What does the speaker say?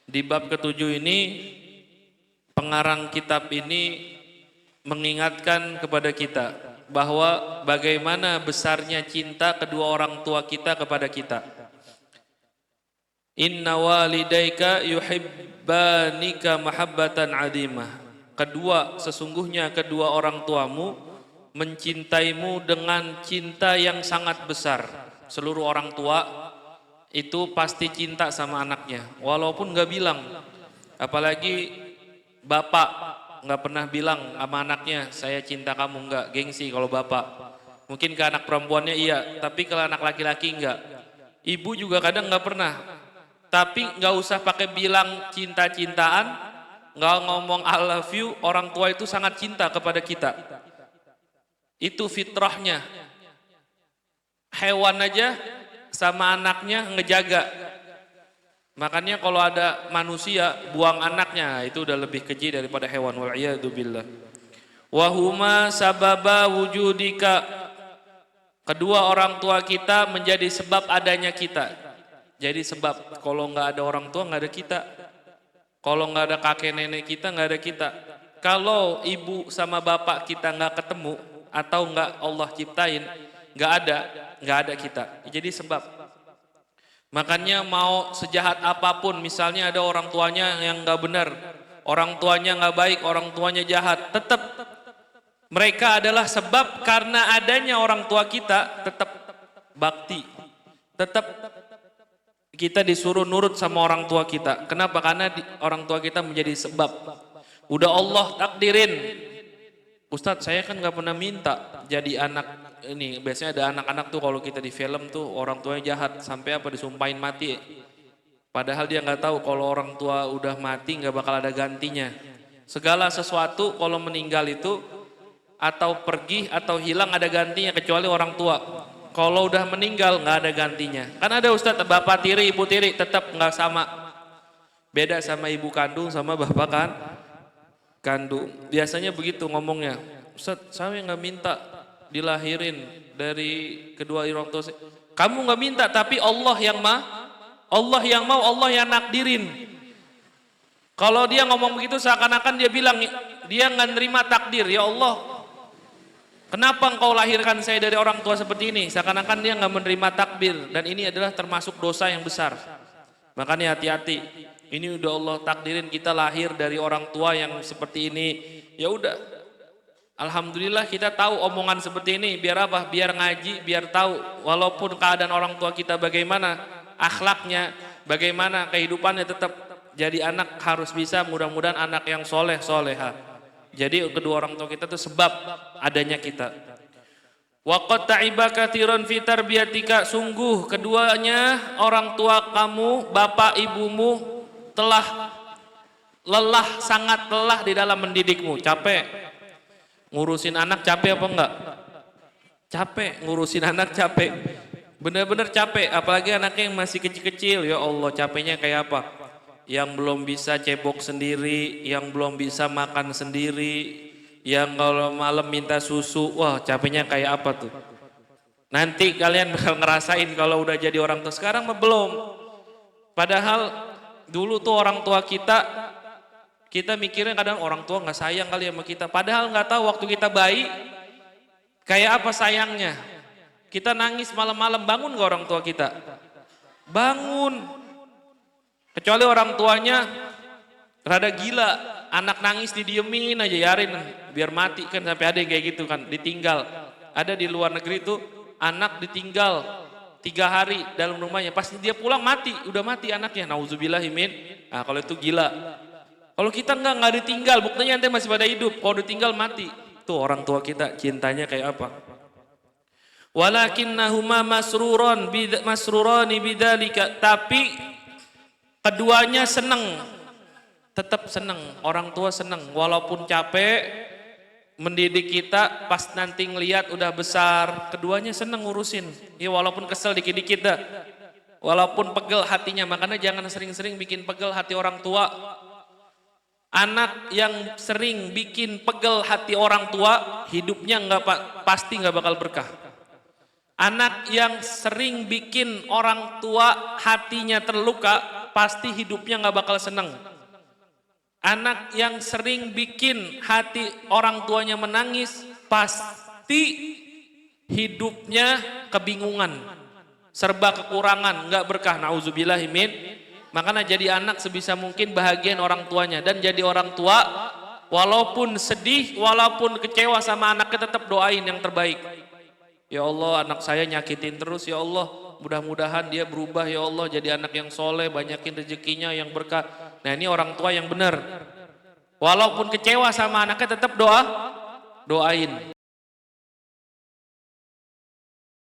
Di bab ketujuh ini, pengarang kitab ini mengingatkan kepada kita bahwa bagaimana besarnya cinta kedua orang tua kita kepada kita. Inna walidaika yuhibbanika mahabbatan adimah. Sesungguhnya kedua orang tuamu mencintaimu dengan cinta yang sangat besar. Seluruh orang tua itu pasti cinta sama anaknya, walaupun nggak bilang. Apalagi bapak nggak pernah bilang sama anaknya, saya cinta kamu, nggak, gengsi kalau bapak. Mungkin ke anak perempuannya iya, tapi kalau anak laki-laki nggak. Ibu juga kadang nggak pernah. Tapi nggak usah pakai bilang cinta-cintaan, nggak ngomong I love you, orang tua itu sangat cinta kepada kita. Itu fitrahnya. Hewan aja sama anaknya ngejaga. Makanya kalau ada manusia buang anaknya, itu udah lebih keji daripada hewan. Wa'iyadu billah. Wahuma sababa wujudika. Kedua orang tua kita menjadi sebab adanya kita. Jadi sebab, kalau nggak ada orang tua nggak ada kita. Kalau nggak ada kakek nenek kita nggak ada kita. Kalau ibu sama bapak kita nggak ketemu atau nggak Allah ciptain, nggak ada kita. Jadi sebab. Makanya mau sejahat apapun, misalnya ada orang tuanya yang nggak benar, orang tuanya nggak baik, orang tuanya jahat, tetap mereka adalah sebab. Karena adanya orang tua kita tetap bakti, tetap kita disuruh nurut sama orang tua kita. Kenapa? Karena orang tua kita menjadi sebab. Udah Allah takdirin. Ustadz, saya kan nggak pernah minta jadi anak ini. Biasanya ada anak-anak tuh kalau kita di film tuh orang tuanya jahat sampai apa disumpahin mati. Padahal dia nggak tahu kalau orang tua udah mati nggak bakal ada gantinya. Segala sesuatu kalau meninggal itu atau pergi atau hilang ada gantinya, kecuali orang tua. Kalau udah meninggal nggak ada gantinya. Kan ada Ustadz, bapak tiri, ibu tiri, tetap nggak sama. Beda sama ibu kandung sama bapak kan kandung. Biasanya begitu ngomongnya. Ustadz, saya nggak minta dilahirin dari kedua orang tua. Kamu nggak minta, tapi Allah yang mau, Allah yang nakdirin. Kalau dia ngomong begitu seakan-akan dia bilang dia nggak nerima takdir. Ya Allah, kenapa engkau lahirkan saya dari orang tua seperti ini? Seakan-akan dia nggak menerima takdir, dan ini adalah termasuk dosa yang besar. Makanya hati-hati. Ini udah Allah takdirin kita lahir dari orang tua yang seperti ini. Ya udah, alhamdulillah kita tahu omongan seperti ini. Biar apa? Biar ngaji, biar tahu. Walaupun keadaan orang tua kita bagaimana, akhlaknya, bagaimana kehidupannya, tetap jadi anak harus bisa. Mudah-mudahan anak yang soleh, soleha. Jadi kedua orang tua kita itu sebab adanya kita. Waqad ta'iba katsiran fi tarbiyatika. Sungguh keduanya orang tua kamu, bapak ibumu telah lelah, sangat lelah di dalam mendidikmu. Capek ngurusin anak, capek apa enggak? Capek ngurusin anak, capek, bener-bener capek. Apalagi anaknya yang masih kecil-kecil, ya Allah capeknya kayak apa. Yang belum bisa cebok sendiri, yang belum bisa makan sendiri, yang kalau malam minta susu, wah capeknya kayak apa tuh. Nanti kalian bakal ngerasain kalau udah jadi orang tua. Sekarang mah belum. Padahal dulu tuh orang tua kita mikirnya kadang orang tua nggak sayang kali sama kita. Padahal nggak tahu waktu kita bayi kayak apa sayangnya. Kita nangis malam-malam, bangun nggak orang tua kita? Bangun. Kecuali orang tuanya rada gila, anak nangis didiemin aja, yarin biar mati kan. Sampai ada yang kayak gitu kan, ditinggal. Ada di luar negeri tuh anak ditinggal 3 hari dalam rumahnya, pas dia pulang mati, udah mati anaknya. Nauzubillahimin. Nah kalau itu gila. Kalau kita nggak ditinggal, buktinya nanti masih pada hidup. Kalau ditinggal mati, tuh orang tua kita cintanya kayak apa? Walakinnahuma masrurani bidzalika. Tapi keduanya seneng, tetap seneng. Orang tua seneng, walaupun capek mendidik kita, pas nanti ngelihat udah besar, keduanya seneng ngurusin. Ya walaupun kesel dikit-dikit dah, walaupun pegel hatinya. Makanya jangan sering-sering bikin pegel hati orang tua. Anak yang sering bikin pegel hati orang tua, hidupnya pasti nggak bakal berkah. Anak yang sering bikin orang tua hatinya terluka, pasti hidupnya nggak bakal senang. Anak yang sering bikin hati orang tuanya menangis, pasti hidupnya kebingungan, serba kekurangan, nggak berkah. Nauzubillahimin. Makanya jadi anak sebisa mungkin bahagian orang tuanya, dan jadi orang tua walaupun sedih, walaupun kecewa sama anaknya, tetap doain yang terbaik. Ya Allah, anak saya nyakitin terus, ya Allah, mudah-mudahan dia berubah, ya Allah, jadi anak yang soleh, banyakin rezekinya yang berkah. Nah, ini orang tua yang benar. Walaupun kecewa sama anaknya, tetap doain.